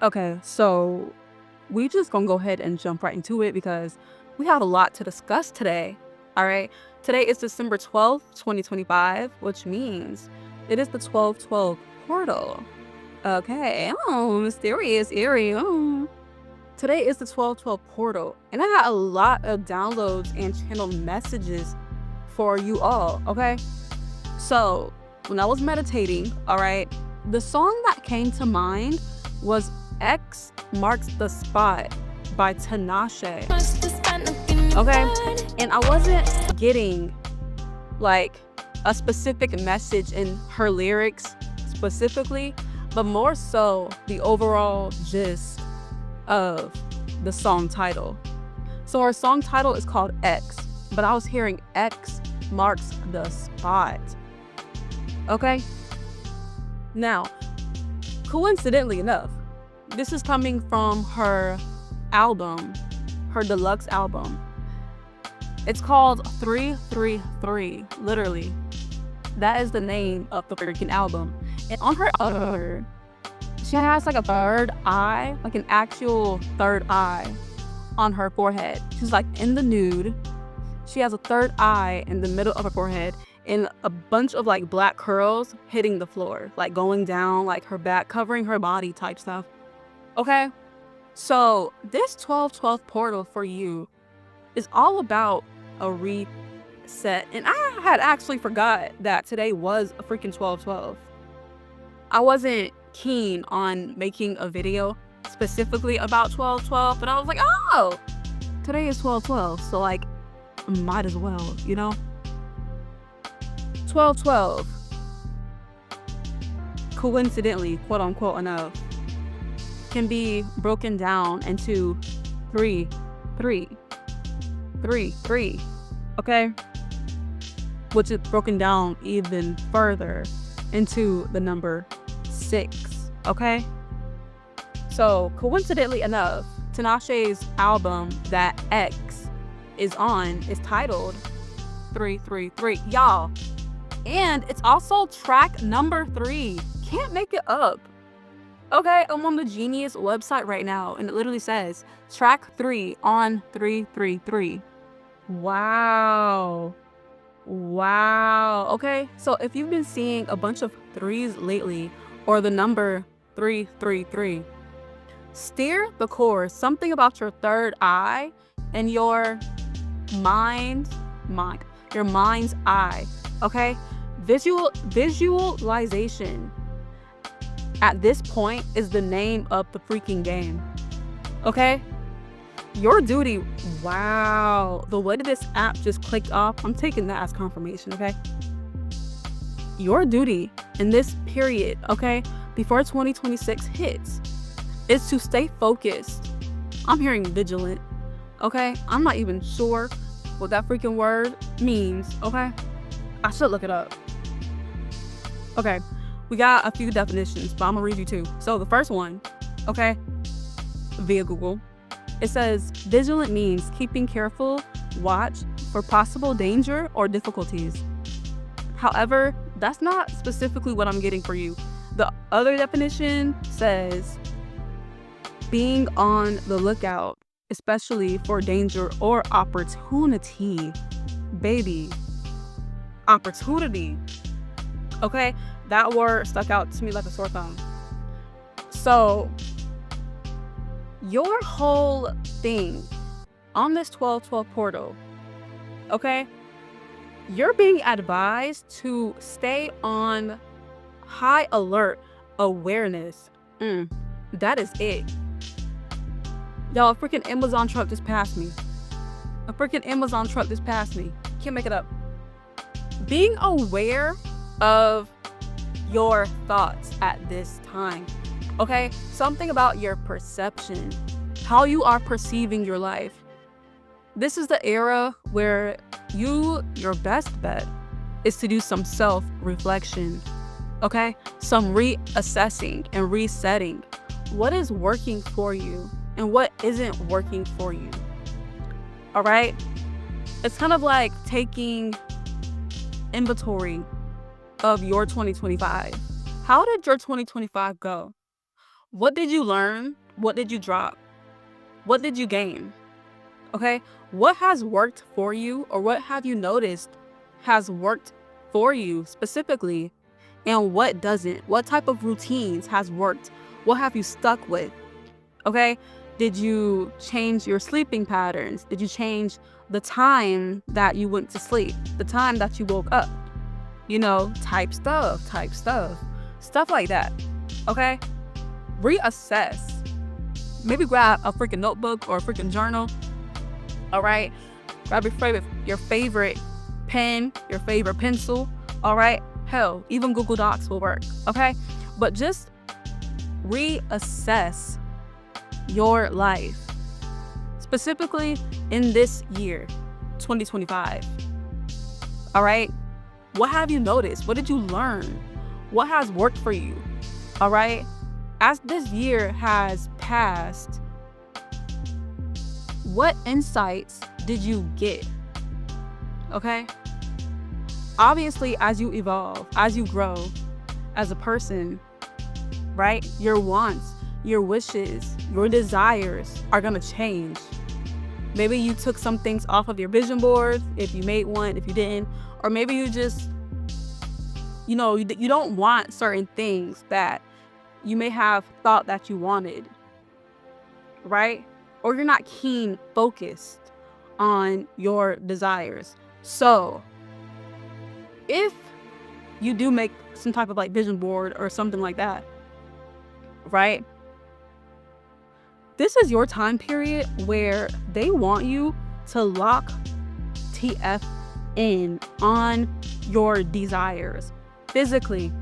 Okay, so we just gonna go ahead and jump right into it because we have a lot to discuss today. All right. Today is December 12th, 2025, which means it is the 1212 portal. Okay. Oh, mysterious, eerie. Oh. Today is the 1212 portal, and I got a lot of downloads and channel messages for you all. Okay. So when I was meditating, all right, the song that came to mind was X Marks the Spot by Tinashe. Okay. And I wasn't getting like a specific message in her lyrics specifically, but more so the overall gist of the song title. So her song title is called X, but I was hearing X marks the spot. Okay. Now, coincidentally enough, this is coming from her album, her deluxe album. It's called 333, literally. That is the name of the freaking album. And on her cover, she has like a third eye, like an actual third eye on her forehead. She's like in the nude. She has a third eye in the middle of her forehead and a bunch of like black curls hitting the floor, like going down like her back, covering her body type stuff. Okay. So this 1212 portal for you is all about a reset. And I had actually forgot that today was a freaking 1212. I wasn't keen on making a video specifically about 1212, but I was like, oh, today is 1212. So like, might as well, you know? 1212, coincidentally, quote unquote enough, can be broken down into 3, 3, 3, 3, okay? Which is broken down even further into the number 6, okay? So coincidentally enough, Tinashe's album that X is on is titled 333, y'all. And it's also track number 3. Can't make it up. Okay, I'm on the Genius website right now, and it literally says track 3 on 333. Wow. Wow. Okay, so if you've been seeing a bunch of 3s lately, or the number 333, steer the course. Something about your third eye and your mind's eye. Okay, visualization at this point is the name of the freaking game. Okay, your duty. Wow, the way that this app just clicked off, I'm taking that as confirmation. Okay, your duty in this period, okay, before 2026 hits, is to stay focused. I'm hearing vigilant. Okay, I'm not even sure what that freaking word means. Okay, I should look it up. Okay, we got a few definitions, but I'm gonna read you two. So the first one, okay, via Google, it says vigilant means keeping careful watch for possible danger or difficulties. However, that's not specifically what I'm getting for you. The other definition says being on the lookout, especially for danger or opportunity. Baby, opportunity. Okay, that word stuck out to me like a sore thumb. So your whole thing on this 1212 portal, okay, you're being advised to stay on high alert awareness. That is it. Y'all, a freaking Amazon truck just passed me. Can't make it up. Being aware of your thoughts at this time. Okay? Something about your perception, how you are perceiving your life. This is the era where your best bet is to do some self-reflection. Okay? Some reassessing and resetting. What is working for you and what isn't working for you? All right? It's kind of like taking inventory of your 2025. How did your 2025 go? What did you learn? What did you drop? What did you gain? Okay? What has worked for you, or what have you noticed has worked for you specifically, and what doesn't? What type of routines has worked? What have you stuck with? Okay? Did you change your sleeping patterns? Did you change the time that you went to sleep? The time that you woke up? Type stuff. Stuff like that. Okay? Reassess. Maybe grab a freaking notebook or a freaking journal. All right? Grab your favorite pen, your favorite pencil. All right? Hell, even Google Docs will work. Okay? But just reassess your life, specifically in this year, 2025. All right? What have you noticed? What did you learn? What has worked for you? All right? As this year has passed, what insights did you get? Okay? Obviously, as you evolve, as you grow as a person, right? Your wants, your wishes, your desires are going to change. Maybe you took some things off of your vision board, if you made one, if you didn't, or maybe you just, you don't want certain things that you may have thought that you wanted, right? Or you're not focused on your desires. So if you do make some type of vision board or something like that, right? This is your time period where they want you to lock TF in on your desires physically.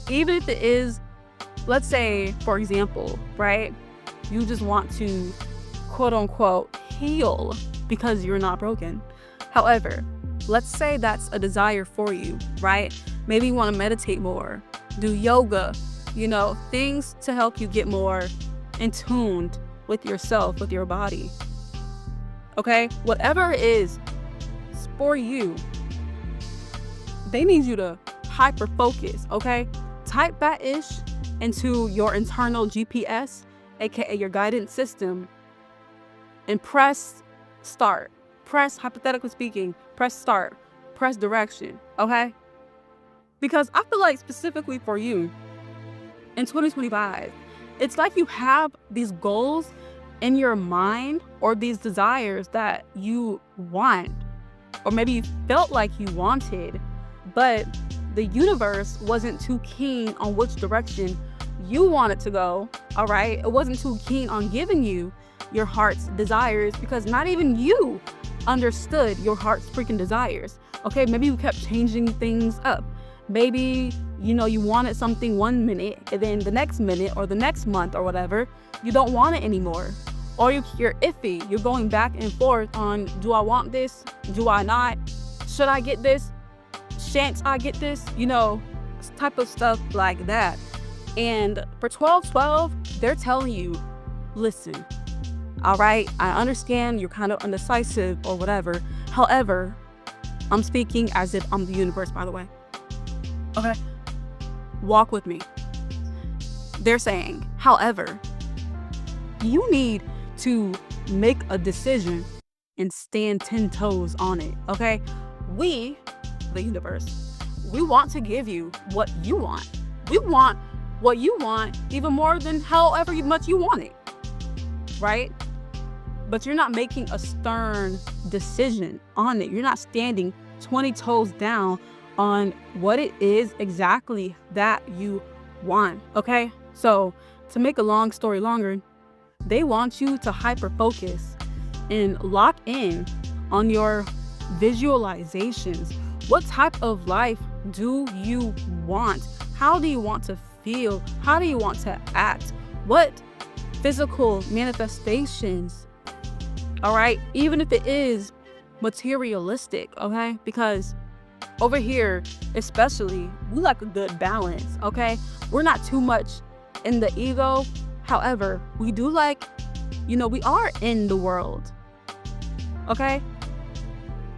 Even if it is, let's say, for example, right? You just want to, quote unquote, heal because you're not broken. However, let's say that's a desire for you, right? Maybe you want to meditate more, do yoga, things to help you get more in tune with yourself, with your body. Okay? Whatever it is for you, they need you to hyper focus, okay? Type that ish into your internal GPS, aka your guidance system, and press start. Press, hypothetically speaking, press start, press direction, okay? Because I feel like specifically for you in 2025, it's like you have these goals in your mind or these desires that you want, or maybe you felt like you wanted, but the universe wasn't too keen on which direction you wanted to go, all right? It wasn't too keen on giving you your heart's desires because not even you understood your heart's freaking desires, okay? Maybe you kept changing things up. Maybe, you wanted something 1 minute and then the next minute or the next month or whatever, you don't want it anymore. Or you're iffy. You're going back and forth on, do I want this? Do I not? Should I get this? Shan't I get this? Type of stuff like that. And for 12/12, they're telling you, listen, all right, I understand you're kind of undecisive or whatever. However, I'm speaking as if I'm the universe, by the way. Okay? Walk with me. They're saying, however, you need to make a decision and stand 10 toes on it, okay? We, the universe, we want to give you what you want. We want what you want even more than however much you want it, right? But you're not making a stern decision on it. You're not standing 20 toes down on what it is exactly that you want, okay? So to make a long story longer, they want you to hyper focus and lock in on your visualizations. What type of life do you want? How do you want to feel? How do you want to act? What physical manifestations? All right, even if it is materialistic, okay? Because over here, especially, we like a good balance, okay? We're not too much in the ego. However, we do like, we are in the world, okay?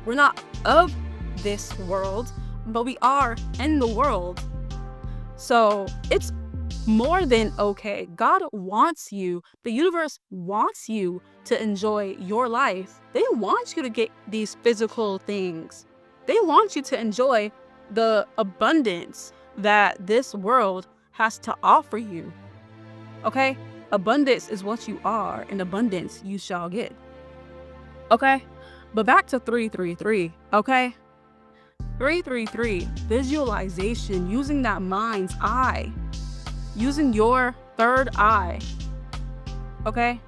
We're not of this world, but we are in the world. So it's more than okay. God wants you, the universe wants you to enjoy your life. They want you to get these physical things. They want you to enjoy the abundance that this world has to offer you. Okay? Abundance is what you are, and abundance you shall get. Okay? But back to 333, okay? 333, visualization, using that mind's eye, using your third eye, okay?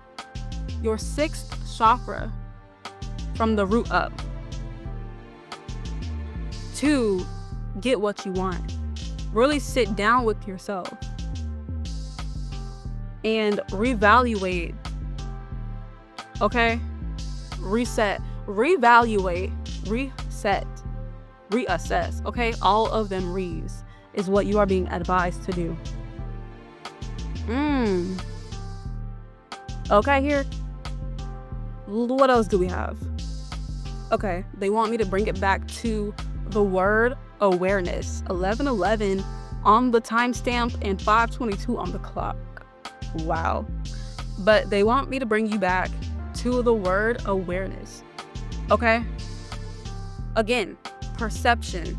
Your sixth chakra from the root up to get what you want. Really sit down with yourself and reevaluate, okay? Reset, reevaluate, reset, reassess, okay? All of them re's is what you are being advised to do. Okay, here. What else do we have? Okay, they want me to bring it back to the word awareness. 11:11 on the timestamp and 5:22 on the clock. Wow. But they want me to bring you back to the word awareness. Okay? Again, perception.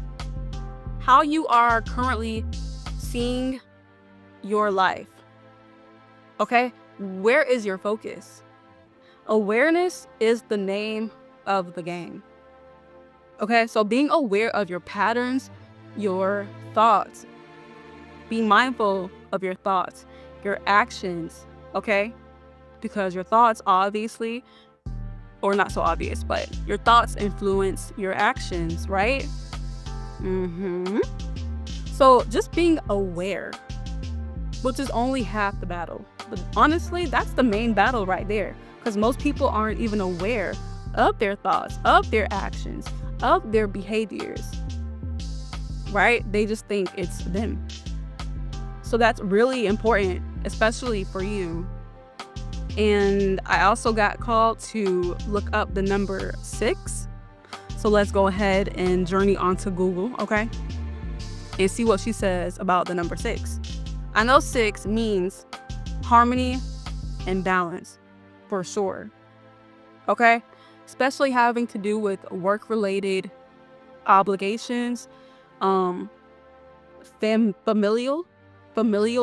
How you are currently seeing your life. Okay? Where is your focus? Awareness is the name of the game. Okay? So being aware of your patterns, your thoughts, being mindful of your thoughts, your actions, okay? Because your thoughts obviously, or not so obvious, but your thoughts influence your actions, right? So just being aware, which is only half the battle. But honestly, that's the main battle right there. Because most people aren't even aware of their thoughts, of their actions, of their behaviors, right? They just think it's them. So that's really important, especially for you. And I also got called to look up the number 6. So let's go ahead and journey onto Google, okay? And see what she says about the number 6. I know 6 means harmony and balance, for sure. Okay? Especially having to do with work-related obligations, familial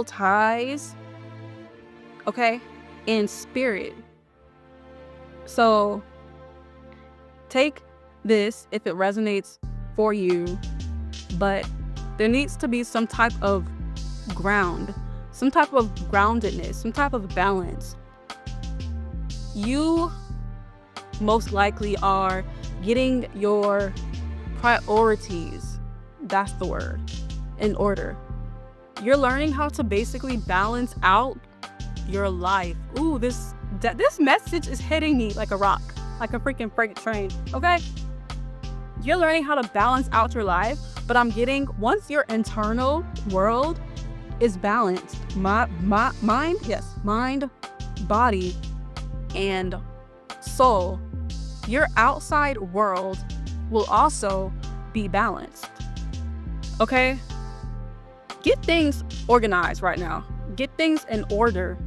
ties, okay? And spirit. So take this if it resonates for you, but there needs to be some type of ground, some type of groundedness, some type of balance. You most likely are getting your priorities, that's the word, in order. You're learning how to basically balance out your life. Ooh, this message is hitting me like a rock, like a freaking freight train, okay? You're learning how to balance out your life, but I'm getting, once your internal world is balanced, mind, body, and soul, your outside world will also be balanced, okay? Get things organized right now. Get things in order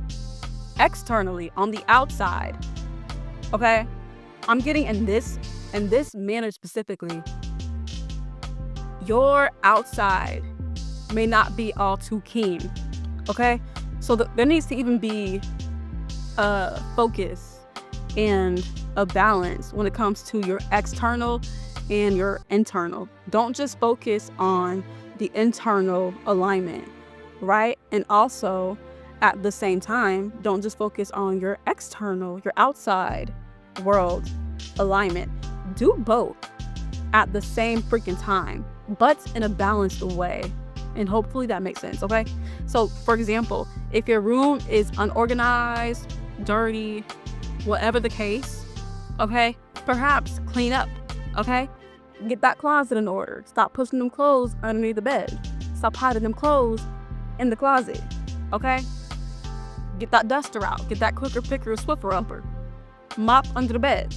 externally, on the outside, okay? I'm getting in this manner specifically. Your outside may not be all too keen, okay? So there needs to even be a focus and a balance when it comes to your external and your internal. Don't just focus on the internal alignment, right? And also, at the same time, don't just focus on your external, your outside world alignment. Do both at the same freaking time, but in a balanced way. And hopefully that makes sense, okay? So, for example, if your room is unorganized, dirty, whatever the case, okay, perhaps clean up, okay? Get that closet in order. Stop pushing them clothes underneath the bed. Stop hiding them clothes in the closet, okay? Get that duster out. Get that quicker picker, swiffer upper. Mop under the bed.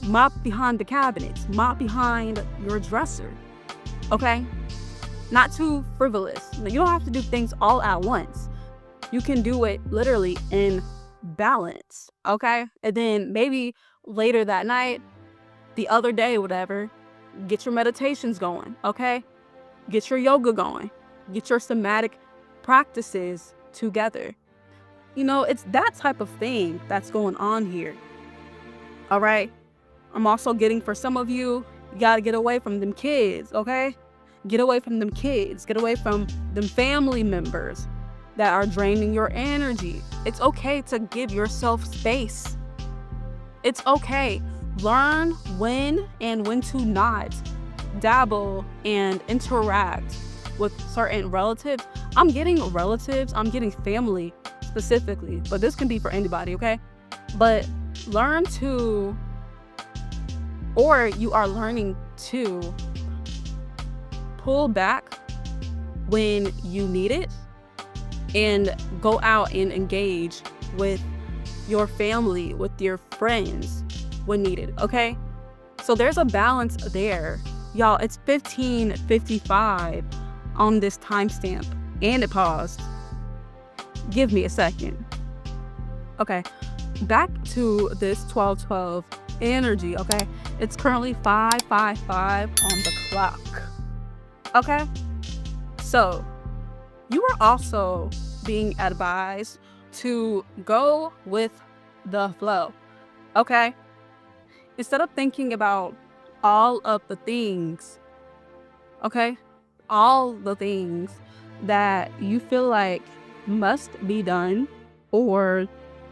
Mop behind the cabinets. Mop behind your dresser, okay? Not too frivolous. You don't have to do things all at once. You can do it literally in balance, okay? And then maybe later that night, the other day, whatever, get your meditations going, okay? Get your yoga going. Get your somatic practices together. It's that type of thing that's going on here. All right? I'm also getting, for some of you, you got to get away from them kids, okay? Get away from them kids. Get away from them family members that are draining your energy. It's okay to give yourself space. It's okay. Learn when and when to not dabble and interact with certain relatives. I'm getting relatives. I'm getting family specifically, but this can be for anybody, okay? But learn to, or you are learning to pull back when you need it and go out and engage with your family, with your friends when needed, okay? So there's a balance there. Y'all, it's 15:55 on this timestamp, and it paused. Give me a second. Okay, back to this 12:12 energy, okay? It's currently 5:55 on the clock, okay? So you are also being advised to go with the flow, okay? Instead of thinking about all of the things, okay? All the things that you feel like must be done or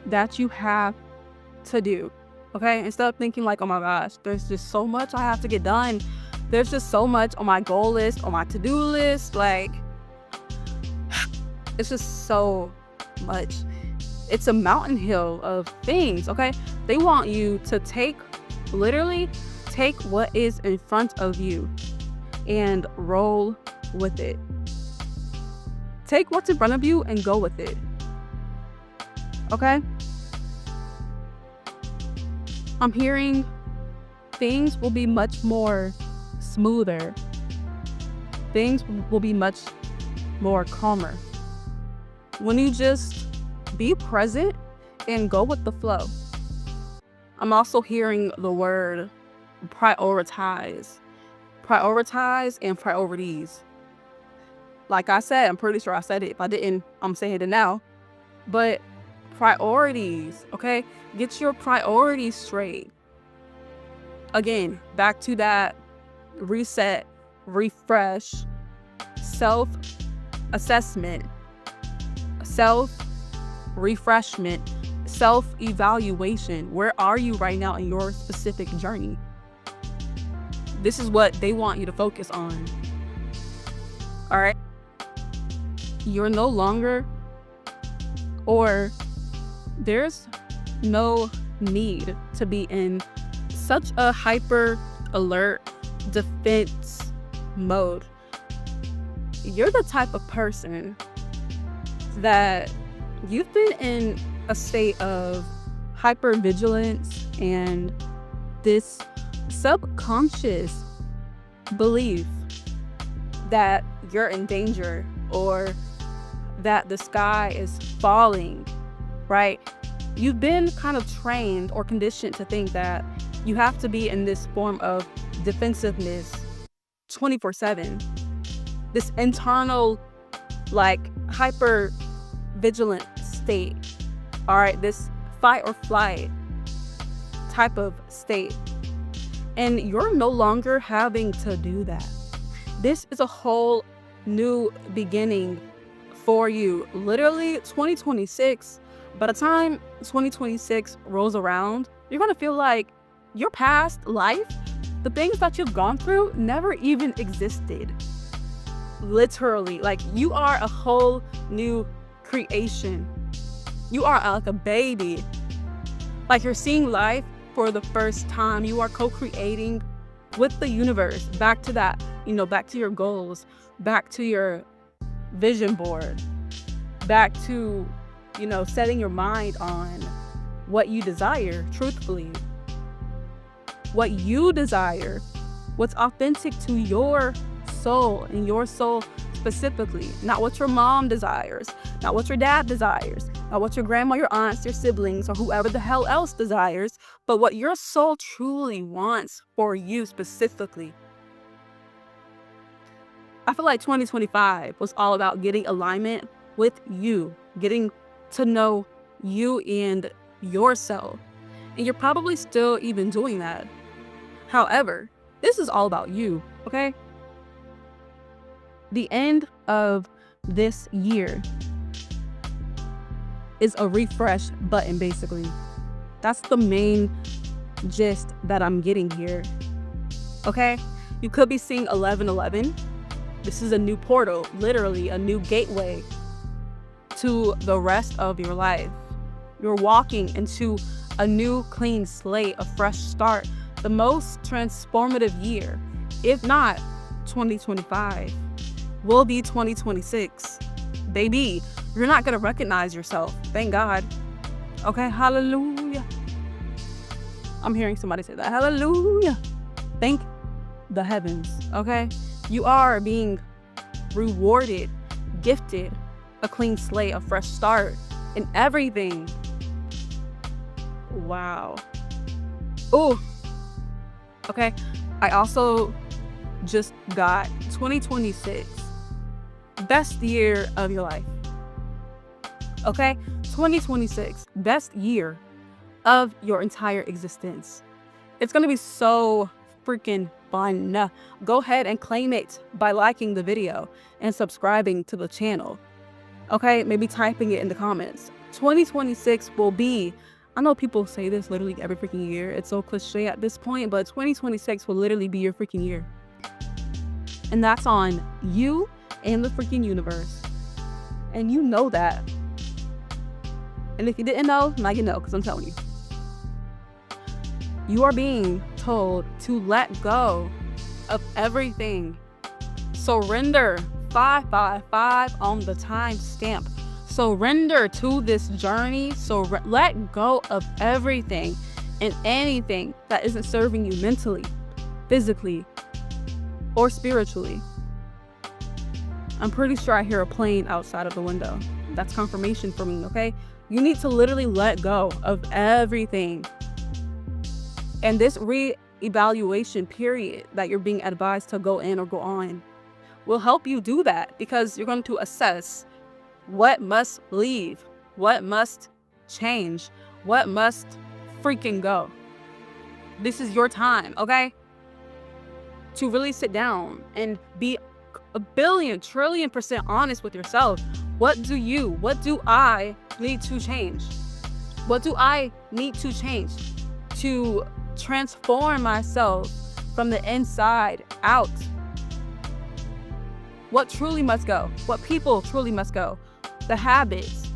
that you have to do, okay? Instead of thinking like, oh my gosh, there's just so much I have to get done. There's just so much on my goal list, on my to-do list. Like, it's just so much. It's a mountain hill of things, okay? They want you to literally take what is in front of you and roll with it. Take what's in front of you and go with it, okay? I'm hearing things will be much more smoother. Things will be much more calmer when you just be present and go with the flow. I'm also hearing the word prioritize. Prioritize and priorities. Like I said, I'm pretty sure I said it. If I didn't, I'm saying it now. But priorities, okay? Get your priorities straight. Again, back to that reset, refresh, self-assessment, self-refreshment, self-evaluation. Where are you right now in your specific journey? This is what they want you to focus on. All right? You're no longer, or there's no need to be in such a hyper alert defense mode. You're the type of person that you've been in a state of hypervigilance and this subconscious belief that you're in danger or that the sky is falling, right? You've been kind of trained or conditioned to think that you have to be in this form of defensiveness 24/7. This internal, like, hyper vigilant state. All right, this fight or flight type of state. And you're no longer having to do that. This is a whole new beginning for you. Literally 2026, by the time 2026 rolls around, you're going to feel like your past life, the things that you've gone through, never even existed. Literally, like, you are a whole new creation. You are like a baby. Like, you're seeing life for the first time. You are co-creating with the universe. Back to that, back to your goals, back to your vision board, back to, setting your mind on what you desire, truthfully. What you desire, what's authentic to your soul and your soul specifically, not what your mom desires, not what your dad desires, not what your grandma, your aunts, your siblings, or whoever the hell else desires, but what your soul truly wants for you specifically. I feel like 2025 was all about getting alignment with you, getting to know you and yourself. And you're probably still even doing that. However, this is all about you, okay? The end of this year is a refresh button, basically. That's the main gist that I'm getting here, okay? You could be seeing 1111. This is a new portal, literally a new gateway to the rest of your life. You're walking into a new clean slate, a fresh start, the most transformative year. If not 2025, will be 2026. Baby, you're not gonna recognize yourself. Thank God. Okay, hallelujah. I'm hearing somebody say that. Hallelujah. Thank the heavens, okay? You are being rewarded, gifted a clean slate, a fresh start in everything. Wow. Oh, okay. I also just got 2026, best year of your life. Okay, 2026, best year of your entire existence. It's gonna be so freaking fun. Go ahead and claim it by liking the video and subscribing to the channel. Okay, maybe typing it in the comments. 2026 will be, I know people say this literally every freaking year. It's so cliche at this point, but 2026 will literally be your freaking year. And that's on you and the freaking universe. And you know that. And if you didn't know, now you know, because I'm telling you. You are being told to let go of everything. Surrender. 555 on the time stamp. Surrender to this journey. So let go of everything and anything that isn't serving you mentally, physically, or spiritually. I'm pretty sure I hear a plane outside of the window. That's confirmation for me, okay? You need to literally let go of everything. And this re-evaluation period that you're being advised to go in or go on will help you do that, because you're going to assess what must leave, what must change, what must freaking go. This is your time, okay? To really sit down and be a billion, trillion% honest with yourself. What do I need to change? What do I need to change to transform myself from the inside out? What truly must go? What people truly must go? The habits,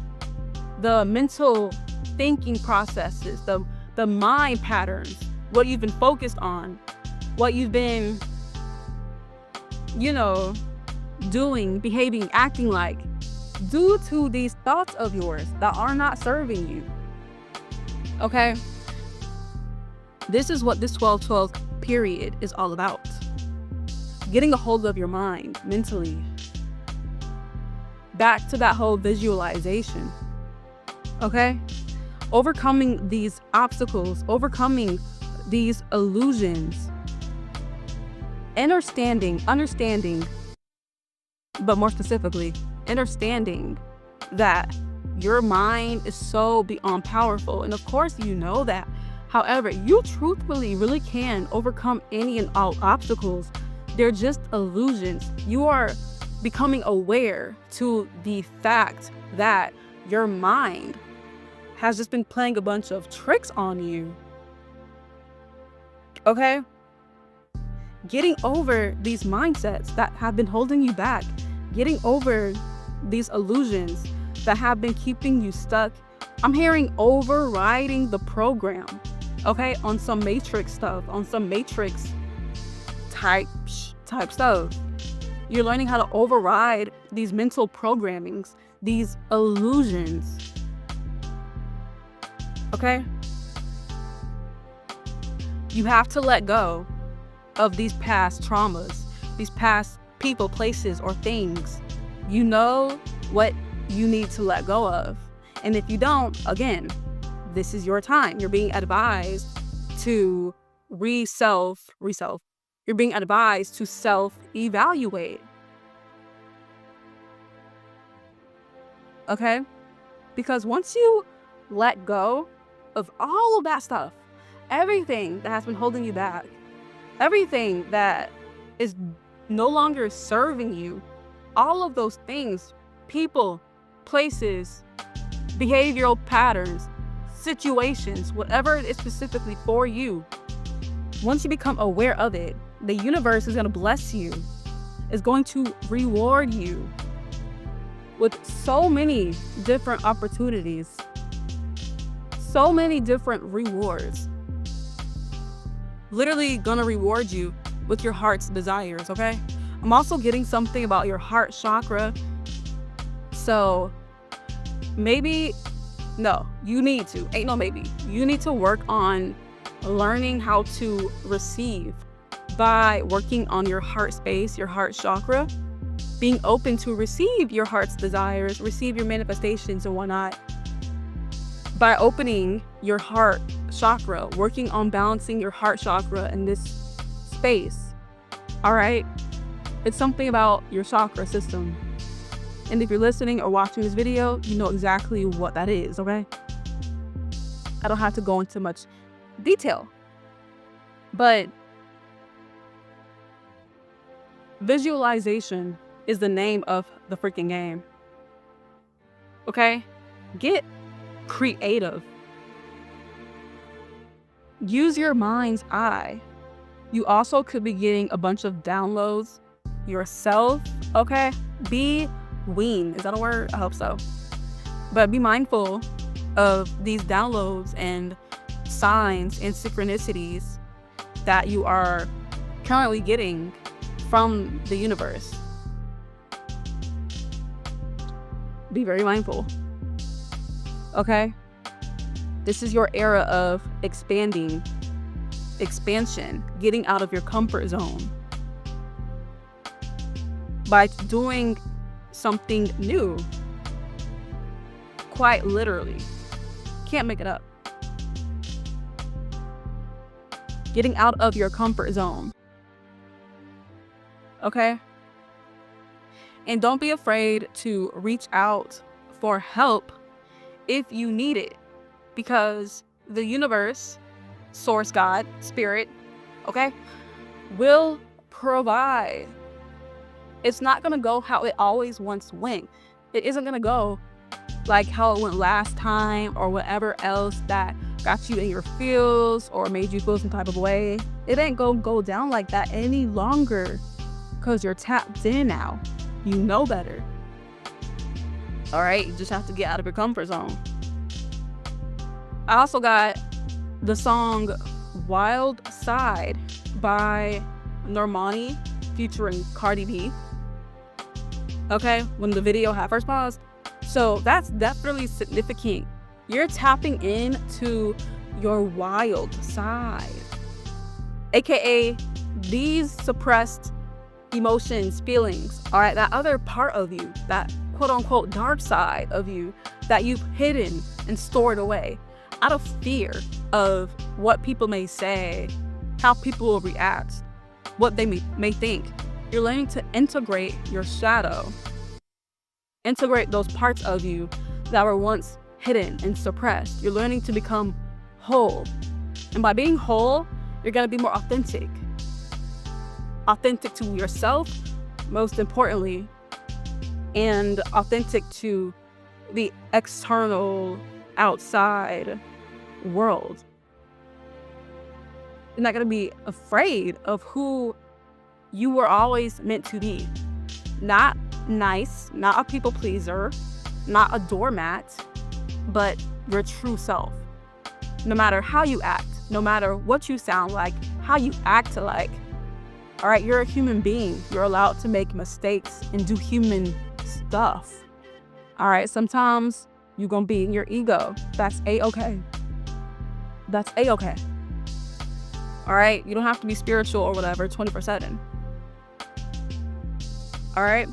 the mental thinking processes, the mind patterns, what you've been focused on, what you've been, doing, behaving, acting like, due to these thoughts of yours that are not serving you. Okay? This is what this 12/12 period is all about. Getting a hold of your mind mentally. Back to that whole visualization. Okay? Overcoming these obstacles, overcoming these illusions. Understanding, but more specifically, understanding that your mind is so beyond powerful. And of course, you know that. However, you truthfully really can overcome any and all obstacles. They're just illusions. You are becoming aware to the fact that your mind has just been playing a bunch of tricks on you. Okay? Getting over these mindsets that have been holding you back. Getting over these illusions that have been keeping you stuck. I'm hearing overriding the program. Okay? On some matrix stuff. On some matrix type stuff. You're learning how to override these mental programmings, these illusions. Okay? You have to let go of these past traumas, these past people, places, or things, you know what you need to let go of. And if you don't, again, this is your time. You're being advised to you're being advised to self-evaluate. Okay? Because once you let go of all of that stuff, everything that has been holding you back, everything that is no longer serving you, all of those things, people, places, behavioral patterns, situations, whatever it is specifically for you, once you become aware of it, the universe is going to bless you, is going to reward you with so many different opportunities, so many different rewards. Literally gonna reward you with your heart's desires, okay? I'm also getting something about your heart chakra. So maybe, no, you need to, ain't no maybe. You need to work on learning how to receive by working on your heart space, your heart chakra, being open to receive your heart's desires, receive your manifestations and whatnot. By opening your heart chakra, working on balancing your heart chakra in this space, all right? It's something about your chakra system. And if you're listening or watching this video, you know exactly what that is, okay? I don't have to go into much detail. But visualization is the name of the freaking game. Okay? Get creative. Use your mind's eye. You also could be getting a bunch of downloads yourself, okay? Be weaned. Is that a word? I hope so. But be mindful of these downloads and signs and synchronicities that you are currently getting from the universe. Be very mindful. Okay? This is your era of expansion, getting out of your comfort zone by doing something new. Quite literally. Can't make it up. Getting out of your comfort zone. Okay? And don't be afraid to reach out for help if you need it, because the universe, source, God, spirit, okay, will provide. It's not going to go how it always once went. It isn't going to go like how it went last time or whatever else that got you in your feels or made you feel some type of way. It ain't going to go down like that any longer because you're tapped in now. You know better. All right, you just have to get out of your comfort zone. I also got the song Wild Side by Normani featuring Cardi B. Okay, when the video had first paused. So that's definitely significant. You're tapping into your wild side, aka these suppressed emotions, feelings, all right, that other part of you, that quote unquote dark side of you that you've hidden and stored away out of fear of what people may say, how people will react, what they may think. You're learning to integrate your shadow, integrate those parts of you that were once hidden and suppressed. You're learning to become whole. And by being whole, you're going to be more authentic. Authentic to yourself, most importantly, and authentic to the external, outside world. You're not going to be afraid of who you were always meant to be. Not nice, not a people pleaser, not a doormat, but your true self. No matter how you act, no matter what you sound like, how you act like. All right, you're a human being. You're allowed to make mistakes and do human stuff. All right, sometimes you're going to be in your ego. That's A-okay. That's A-okay. All right, you don't have to be spiritual or whatever 24/7. All right.